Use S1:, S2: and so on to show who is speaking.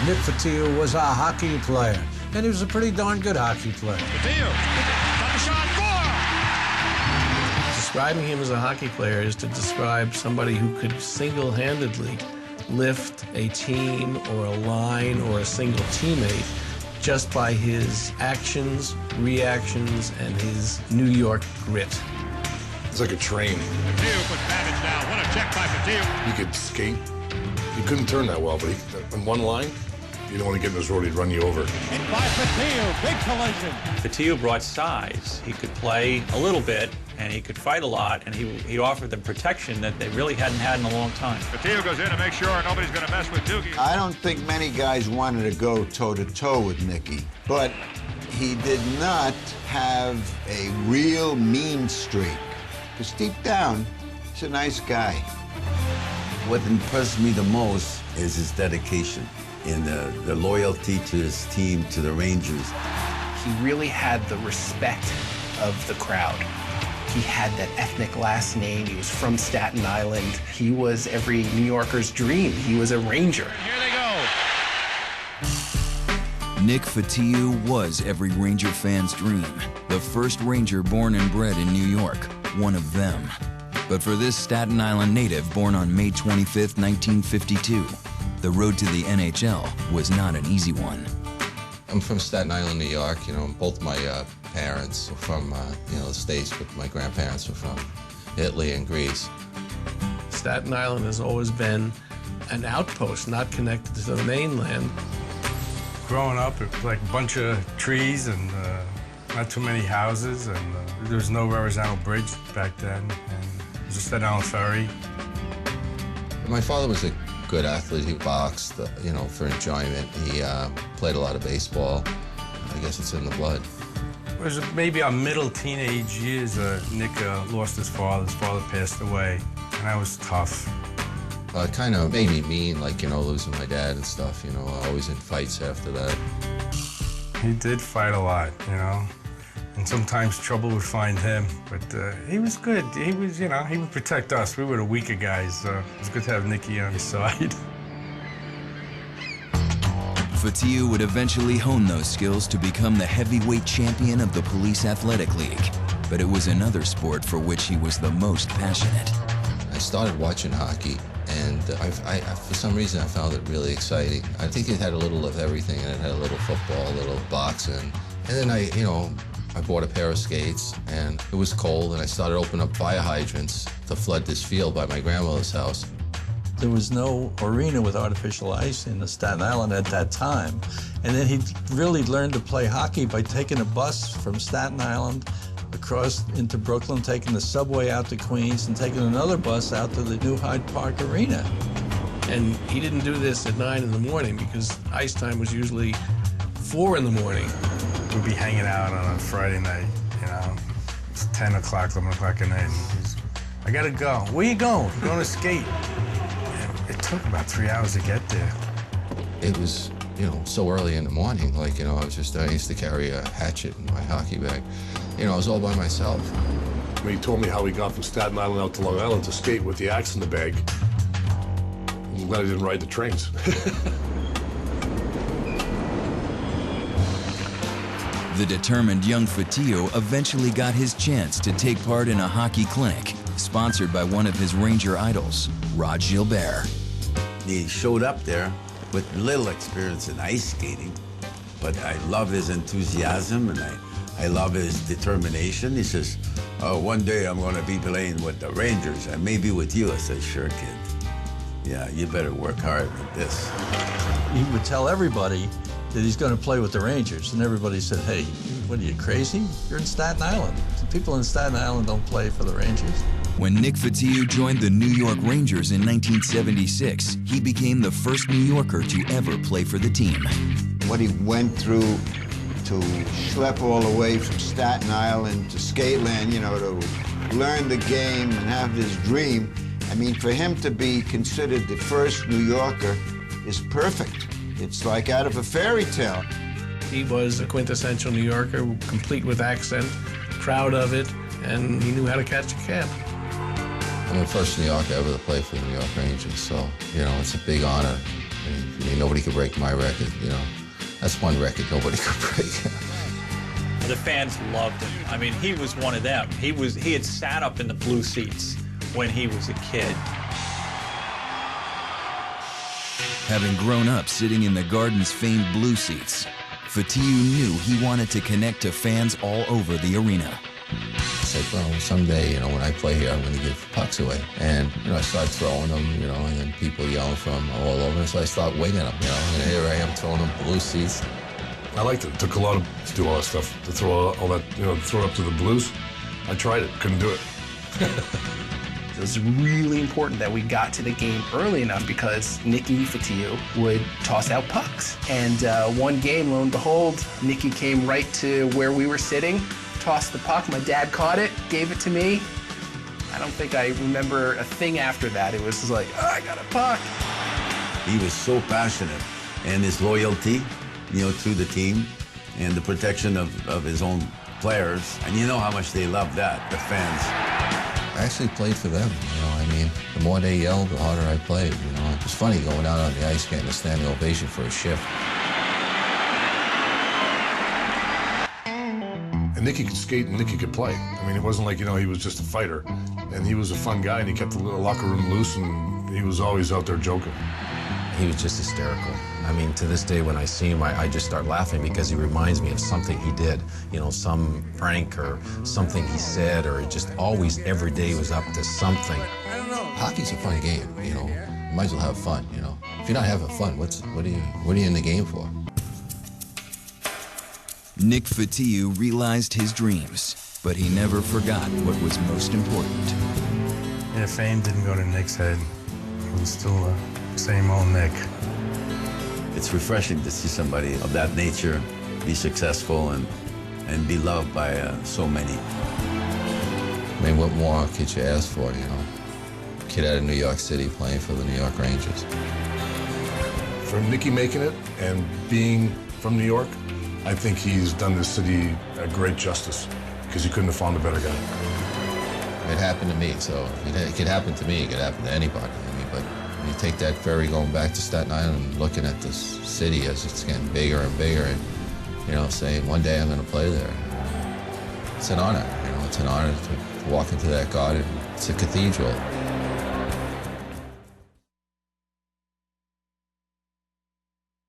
S1: Nick Fotiu was a hockey player, and he was a pretty darn good hockey player.
S2: Fotiu, got the shot, four!
S3: Describing him as a hockey player is to describe somebody who could single-handedly lift a team or a line or a single teammate just by his actions, reactions, and his New York grit.
S4: It's like a train.
S2: Fotiu puts damage down. What a check by Fotiu.
S4: He could skate. He couldn't turn that well, but in one line, you don't want to get in his road, he'd run you over.
S2: And by Fotiu, big collision.
S5: Fotiu brought size. He could play a little bit, and he could fight a lot, and he offered them protection that they really hadn't had in a long time.
S2: Fotiu goes in to make sure nobody's going to mess with Doogie.
S6: I don't think many guys wanted to go toe-to-toe with Nicky, but he did not have a real mean streak. Because deep down, he's a nice guy.
S7: What impressed me the most is his dedication and the loyalty to his team, to the Rangers.
S8: He really had the respect of the crowd. He had that ethnic last name. He was from Staten Island. He was every New Yorker's dream. He was a Ranger.
S2: Here they go.
S9: Nick Fotiu was every Ranger fan's dream. The first Ranger born and bred in New York, one of them. But for this Staten Island native born on May 25th, 1952, the road to the NHL was not an easy one.
S10: I'm from Staten Island, New York. You know, both my parents were from, the States, but my grandparents were from Italy and Greece.
S3: Staten Island has always been an outpost, not connected to the mainland.
S11: Growing up, it was like a bunch of trees and not too many houses, and there was no Verrazano Bridge back then, and it was a Staten Island ferry.
S10: My father was a good athlete. He boxed, for enjoyment. He played a lot of baseball. I guess it's in the blood.
S11: It was maybe our middle teenage years. Nick lost his father. His father passed away, and that was tough.
S10: It kind of made me mean, losing my dad and stuff, always in fights after that.
S11: He did fight a lot, and sometimes trouble would find him, but he was good. He was, he would protect us. We were the weaker guys. It was good to have Nicky on his side.
S9: Fotiu would eventually hone those skills to become the heavyweight champion of the Police Athletic League. But it was another sport for which he was the most passionate.
S10: I started watching hockey, and for some reason I found it really exciting. I think it had a little of everything, and it had a little football, a little boxing. And then I bought a pair of skates, and it was cold, and I started opening up fire hydrants to flood this field by my grandmother's house.
S12: There was no arena with artificial ice in Staten Island at that time. And then he really learned to play hockey by taking a bus from Staten Island across into Brooklyn, taking the subway out to Queens, and taking another bus out to the new Hyde Park Arena.
S3: And he didn't do this at 9 in the morning because ice time was usually 4 in the morning.
S11: We'd be hanging out on a Friday night, It's 10 o'clock, 11 o'clock at night. I gotta go. Where you going? I'm going to skate. And it took about 3 hours to get there.
S10: It was, so early in the morning. I used to carry a hatchet in my hockey bag. I was all by myself.
S4: When he told me how he got from Staten Island out to Long Island to skate with the axe in the bag, I'm glad I didn't ride the trains.
S9: The determined young Fotiu eventually got his chance to take part in a hockey clinic, sponsored by one of his Ranger idols, Rod Gilbert.
S7: He showed up there with little experience in ice skating, but I love his enthusiasm, and I love his determination. He says, "Oh, one day I'm going to be playing with the Rangers, and maybe with you." I said, "Sure, kid. Yeah, you better work hard at this."
S12: He would tell everybody that he's going to play with the Rangers, and everybody said, "Hey, what are you, crazy? You're in Staten Island. People in Staten Island don't play for the Rangers."
S9: When Nick Fotiu joined the New York Rangers in 1976, he became the first New Yorker to ever play for the team.
S6: What he went through to schlep all the way from Staten Island to Skateland, to learn the game and have this dream. I mean, for him to be considered the first New Yorker is perfect. It's like out of a fairy tale.
S3: He was a quintessential New Yorker, complete with accent, proud of it, and he knew how to catch a cab.
S10: I'm the first New Yorker ever to play for the New York Rangers, so, it's a big honor, I mean, nobody could break my record, you know. That's one record nobody could break.
S5: The fans loved him. I mean, he was one of them. He had sat up in the blue seats when he was a kid.
S9: Having grown up sitting in the Garden's famed blue seats, Fotiu knew he wanted to connect to fans all over the arena.
S10: I said, well, someday, you know, when I play here, I'm going to give pucks away. And, you know, I started throwing them, you know, and then people yelling from all over. So I started winging them, you know, and here I am throwing them blue seats.
S4: I liked it. It took a lot to do all that stuff, to throw all that, you know, throw it up to the Blues. I tried it, couldn't do it.
S8: It was really important that we got to the game early enough because Nicky Fotiu would toss out pucks. And one game, lo and behold, Nicky came right to where we were sitting, tossed the puck. My dad caught it, gave it to me. I don't think I remember a thing after that. It was like, oh, I got a puck.
S7: He was so passionate, and his loyalty, you know, to the team and the protection of his own players. And you know how much they love that, the fans.
S10: I actually played for them, you know. I mean, the more they yelled, the harder I played, you know. It was funny going out on the ice getting a standing ovation for a shift.
S4: And Nicky could skate and Nicky could play. I mean, it wasn't like, you know, he was just a fighter. And he was a fun guy, and he kept the locker room loose, and he was always out there joking.
S13: He was just hysterical. I mean, to this day, when I see him, I just start laughing because he reminds me of something he did. You know, some prank or something he said, or just always, every day was up to something.
S10: Hockey's a fun game, you know. You might as well have fun, you know. If you're not having fun, what are you in the game for?
S9: Nick Fotiu realized his dreams, but he never forgot what was most important.
S11: Yeah, fame didn't go to Nick's head. It was still the same old Nick.
S7: It's refreshing to see somebody of that nature be successful and be loved by so many.
S10: I mean, what more could you ask for, you know? Kid out of New York City playing for the New York Rangers.
S4: For Nicky making it and being from New York, I think he's done this city a great justice because he couldn't have found a better guy.
S10: It happened to me, so if it could happen to me, it could happen to anybody. I mean, but you take that ferry going back to Staten Island and looking at this city as it's getting bigger and bigger and, you know, saying one day I'm going to play there. It's an honor, you know, it's an honor to walk into that garden. It's a cathedral.